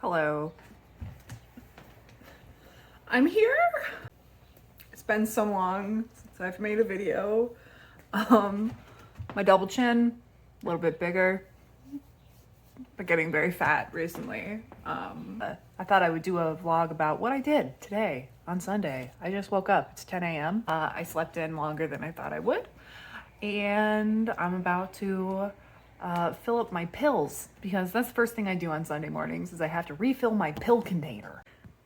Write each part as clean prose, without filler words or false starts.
Hello. I'm here. It's been so long since I've made a video. My double chin, a little bit bigger, but getting very fat recently. I thought I would do a vlog about what I did today on Sunday. I just woke up. It's 10 a.m. I slept in longer than I thought I would. And I'm about to fill up my pills because that's the first thing I do on Sunday mornings is I have to refill my pill container.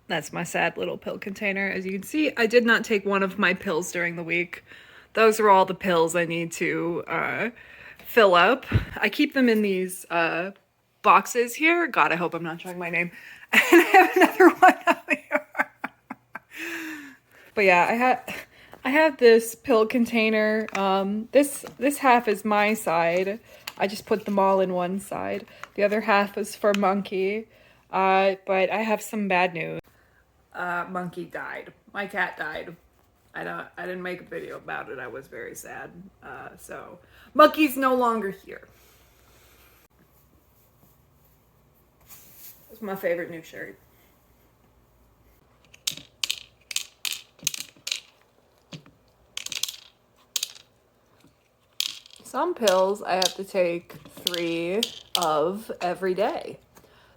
That's my sad little pill container. As you can see, I did not take one of my pills during the week. Those are all the pills I need to fill up. I keep them in these boxes here. God, I hope I'm not showing my name. And I have another one out here. But yeah, I have this pill container. This half is my side. I just put them all in one side. The other half is for Monkey. But I have some bad news. Monkey died. My cat died. I didn't make a video about it. I was very sad. So Monkey's no longer here. It's my favorite new shirt. Some pills I have to take 3 of every day.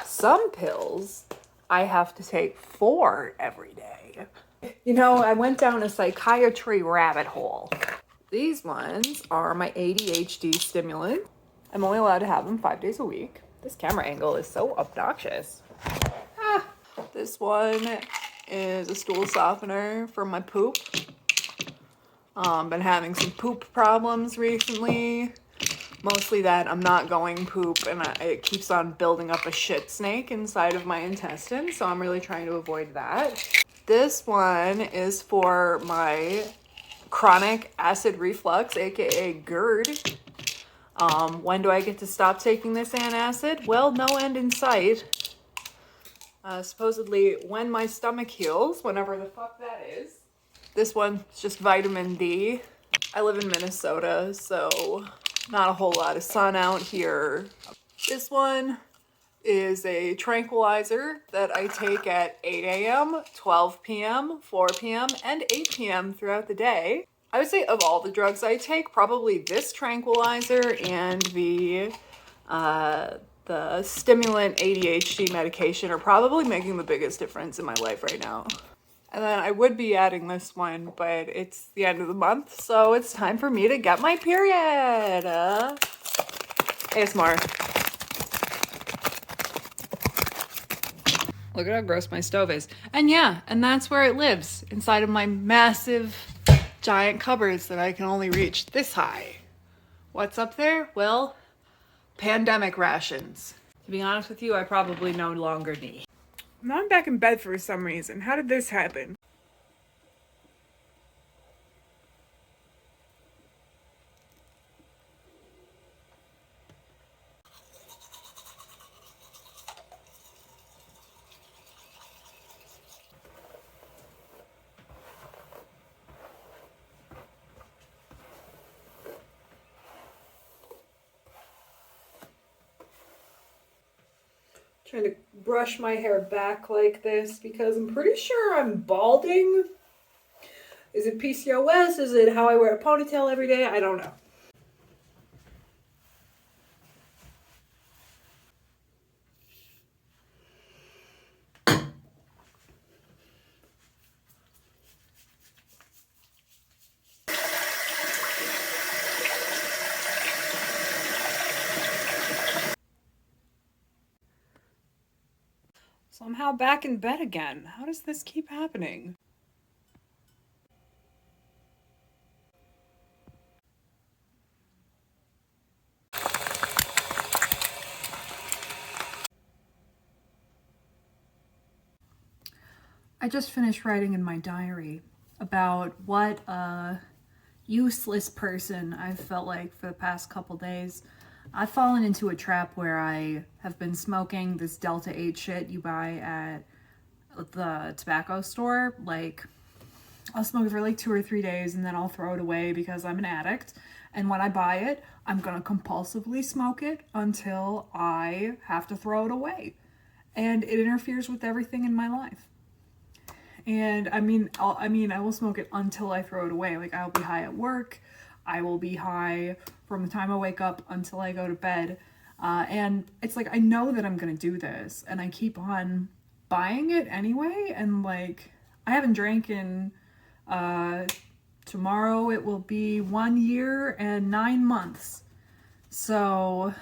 Some pills I have to take 4 every day. You know, I went down a psychiatry rabbit hole. These ones are my ADHD stimulant. I'm only allowed to have them 5 days a week. This camera angle is so obnoxious. This one is a stool softener for my poop. Been having some poop problems recently. Mostly that I'm not going poop and it keeps on building up a shit snake inside of my intestines, so I'm really trying to avoid that. This one is for my chronic acid reflux, aka GERD. When do I get to stop taking this antacid? Well, no end in sight. Supposedly when my stomach heals, whenever the fuck that is. This one's just vitamin D. I live in Minnesota, so not a whole lot of sun out here. This one is a tranquilizer that I take at 8 a.m., 12 p.m., 4 p.m., and 8 p.m. throughout the day. I would say of all the drugs I take, probably this tranquilizer and the stimulant ADHD medication are probably making the biggest difference in my life right now. And then I would be adding this one, but it's the end of the month, so it's time for me to get my period. ASMR. Look at how gross my stove is. And yeah, and that's where it lives, inside of my massive, giant cupboards that I can only reach this high. What's up there? Well, pandemic rations. To be honest with you, I probably no longer need. Now I'm back in bed for some reason. How did this happen? Trying to brush my hair back like this because I'm pretty sure I'm balding. Is it PCOS? Is it how I wear a ponytail every day? I don't know. Somehow back in bed again. How does this keep happening? I just finished writing in my diary about what a useless person I've felt like for the past couple days. I've fallen into a trap where I have been smoking this Delta 8 shit you buy at the tobacco store. Like, I'll smoke it for like 2 or 3 days and then I'll throw it away because I'm an addict. And when I buy it, I'm gonna compulsively smoke it until I have to throw it away. and it interferes with everything in my life. And I will smoke it until I throw it away. Like, I'll be high at work. I will be high from the time I wake up until I go to bed. And it's like, I know that I'm going to do this, and I keep on buying it anyway. And like, I haven't drank in, uh, tomorrow it will be 1 year and 9 months. So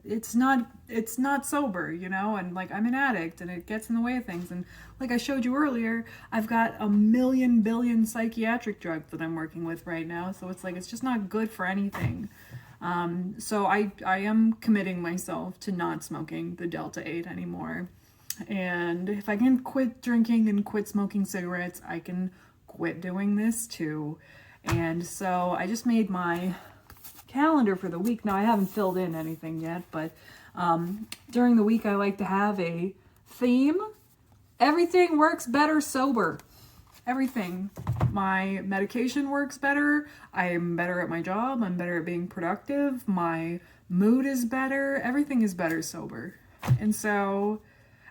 it's not sober, and like, I'm an addict, and it gets in the way of things. And like I showed you earlier, I've got a million billion psychiatric drugs that I'm working with right now, so it's like, it's just not good for anything. So I am committing myself to not smoking the Delta 8 anymore. And if I can quit drinking and quit smoking cigarettes, I can quit doing this too. And so I just made my calendar for the week. Now, I haven't filled in anything yet, but during the week I like to have a theme. Everything works better sober. Everything. My medication works better. I am better at my job. I'm better at being productive. My mood is better. Everything is better sober. And so,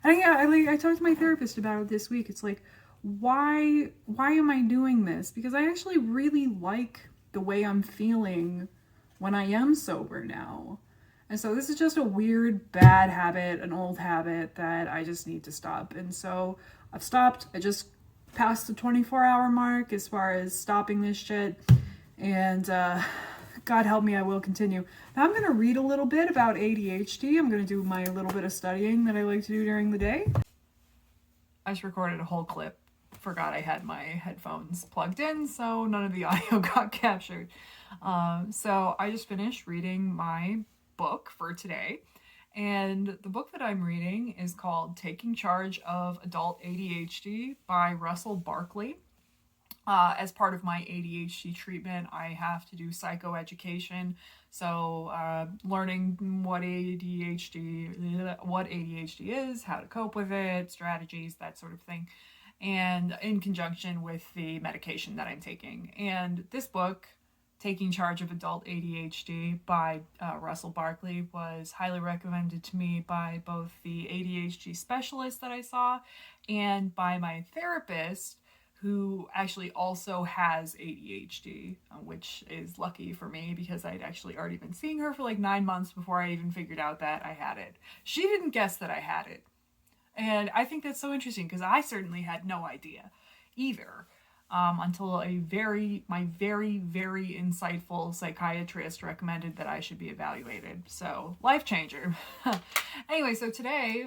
I talked to my therapist about it this week. It's like, why am I doing this? Because I actually really like the way I'm feeling when I am sober now. And so this is just a weird, bad habit, an old habit that I just need to stop. And so I've stopped. I just passed the 24-hour mark as far as stopping this shit. And God help me, I will continue. Now I'm going to read a little bit about ADHD. I'm going to do my little bit of studying that I like to do during the day. I just recorded a whole clip. Forgot I had my headphones plugged in, so none of the audio got captured. So I just finished reading my book for today, and the book that I'm reading is called Taking Charge of Adult ADHD by Russell Barkley. As part of my ADHD treatment, I have to do psychoeducation, so learning what ADHD is, how to cope with it, strategies, that sort of thing, and in conjunction with the medication that I'm taking. And this book, Taking Charge of Adult ADHD by Russell Barkley, was highly recommended to me by both the ADHD specialist that I saw and by my therapist, who actually also has ADHD, which is lucky for me because I'd actually already been seeing her for like 9 months before I even figured out that I had it. She didn't guess that I had it. And I think that's so interesting because I certainly had no idea either, until my very, very insightful psychiatrist recommended that I should be evaluated. So, life changer. Anyway, so today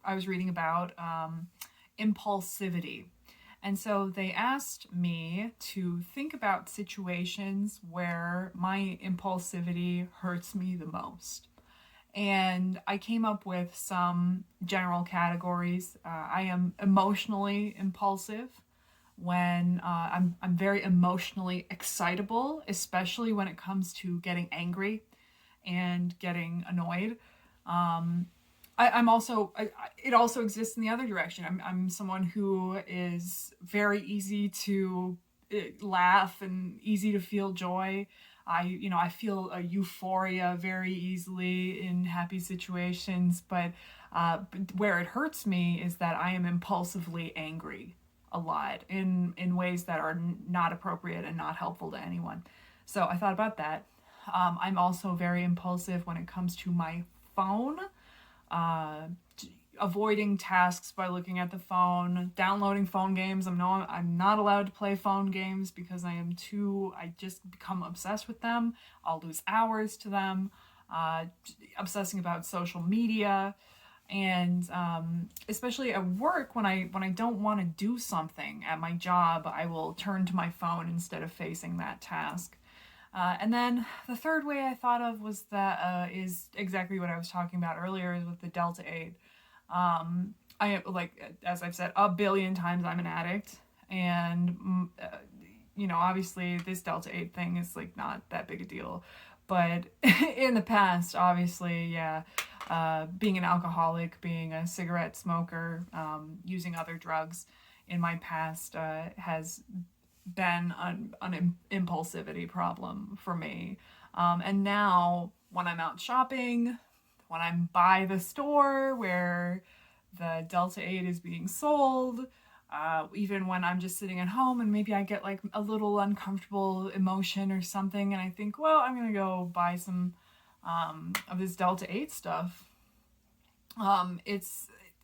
I was reading about impulsivity. And so they asked me to think about situations where my impulsivity hurts me the most. And I came up with some general categories. I am emotionally impulsive when I'm very emotionally excitable, especially when it comes to getting angry and getting annoyed. It also exists in the other direction. I'm someone who is very easy to laugh and easy to feel joy. I feel a euphoria very easily in happy situations, but where it hurts me is that I am impulsively angry a lot in ways that are not appropriate and not helpful to anyone. So I thought about that. I'm also very impulsive when it comes to my phone. Uh, Avoiding tasks by looking at the phone, downloading phone games. I'm not allowed to play phone games because I just become obsessed with them. I'll lose hours to them. Obsessing about social media, and especially at work, when I don't want to do something at my job, I will turn to my phone instead of facing that task. And then the third way I thought of was that is exactly what I was talking about earlier with the Delta 8. I like, as I've said a billion times, I'm an addict, and obviously this Delta 8 thing is like not that big a deal, but in the past, obviously, yeah, being an alcoholic, being a cigarette smoker, using other drugs in my past has been an impulsivity problem for me. And now when I'm out shopping, when I'm by the store where the Delta 8 is being sold, even when I'm just sitting at home and maybe I get like a little uncomfortable emotion or something and I think, well, I'm gonna go buy some of this Delta 8 stuff. I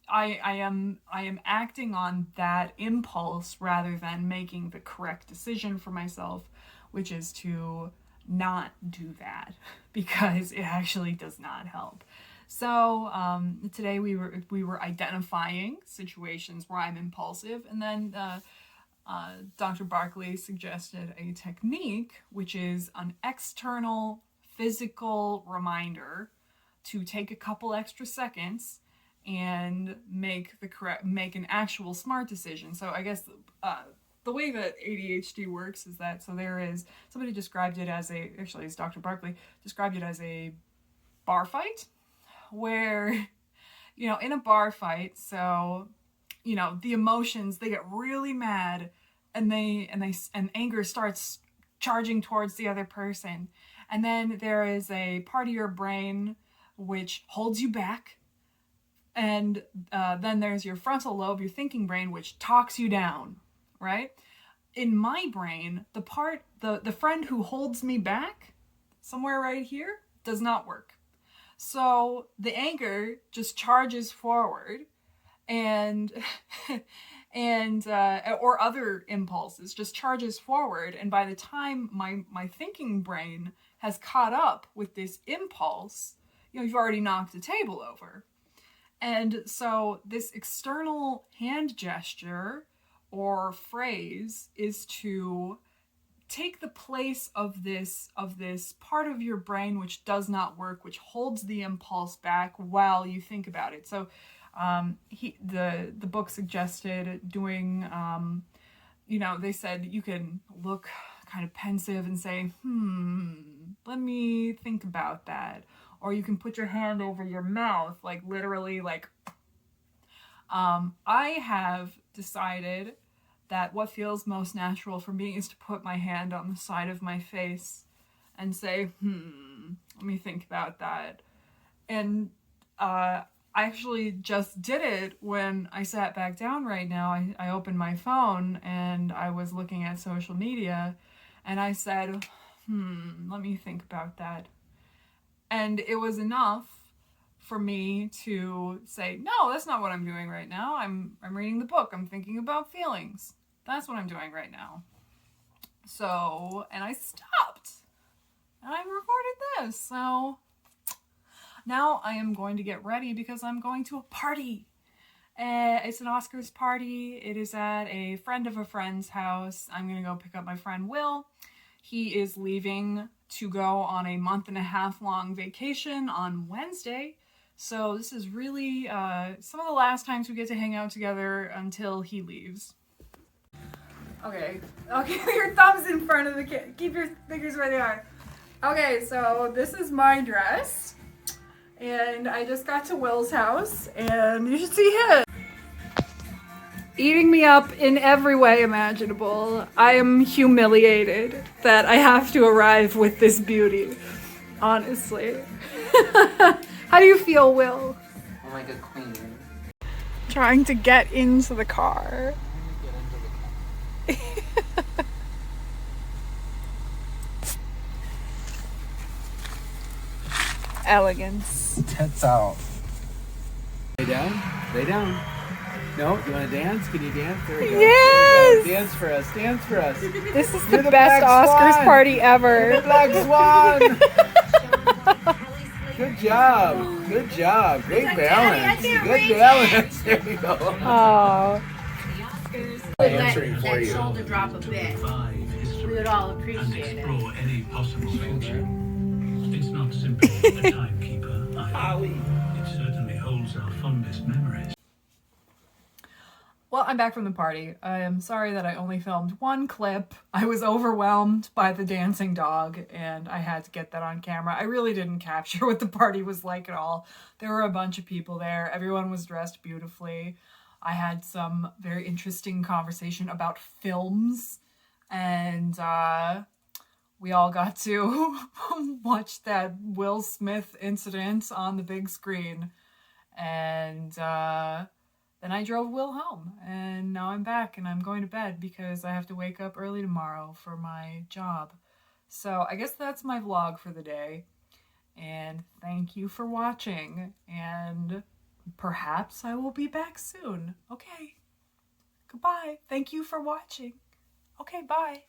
am acting on that impulse rather than making the correct decision for myself, which is to not do that because it actually does not help. So today we were identifying situations where I'm impulsive, and then Dr. Barkley suggested a technique, which is an external physical reminder to take a couple extra seconds and make an actual smart decision. So I guess the way that ADHD works is that, so there is, somebody described it as actually it's Dr. Barkley, described it as a bar fight, where, in a bar fight, so, the emotions, they get really mad and anger starts charging towards the other person. And then there is a part of your brain which holds you back. And then there's your frontal lobe, your thinking brain, which talks you down, right? In my brain, the friend who holds me back, somewhere right here, does not work. So the anger just charges forward, and or other impulses just charges forward. And by the time my thinking brain has caught up with this impulse, you've already knocked the table over. And so this external hand gesture or phrase is to take the place of this part of your brain which does not work, which holds the impulse back while you think about it. So the book suggested doing, they said you can look kind of pensive and say, let me think about that. Or you can put your hand over your mouth, like literally, like, I have decided that what feels most natural for me is to put my hand on the side of my face and say, let me think about that. And I actually just did it when I sat back down right now. I opened my phone and I was looking at social media and I said, let me think about that. And it was enough for me to say, no, that's not what I'm doing right now. I'm reading the book. I'm thinking about feelings. That's what I'm doing right now. So, and I stopped. And I recorded this. So now I am going to get ready because I'm going to a party. It's an Oscars party. It is at a friend of a friend's house. I'm going to go pick up my friend Will. He is leaving to go on a 1.5 month long vacation on Wednesday. So this is really some of the last times we get to hang out together until he leaves. Okay, your thumbs in front of the kid. Keep your fingers where they are. Okay, so this is my dress. And I just got to Will's house and you should see him. Eating me up in every way imaginable. I am humiliated that I have to arrive with this beauty. Honestly. How do you feel, Will? I'm like a queen. Trying to get into the car. Elegance. Tits out. Lay down. Lay down. No, you want to dance? Can you dance? There we go. Yes! There we go. Dance for us. Dance for us. This is the best Oscars party ever. You're the Black Swan. Good job. Good job. Great balance. Good balance. There you go. Oh. Answering for you. Shoulder drop a bit. We would all appreciate it. Explore any possible future. It's not simply a timekeeper either. It certainly holds our fondest memories. Well, I'm back from the party. I am sorry that I only filmed one clip. I was overwhelmed by the dancing dog and I had to get that on camera. I really didn't capture what the party was like at all. There were a bunch of people there. Everyone was dressed beautifully. I had some very interesting conversation about films and we all got to watch that Will Smith incident on the big screen. And then I drove Will home. And now I'm back and I'm going to bed because I have to wake up early tomorrow for my job. So I guess that's my vlog for the day. And thank you for watching. And perhaps I will be back soon. Okay. Goodbye. Thank you for watching. Okay, bye.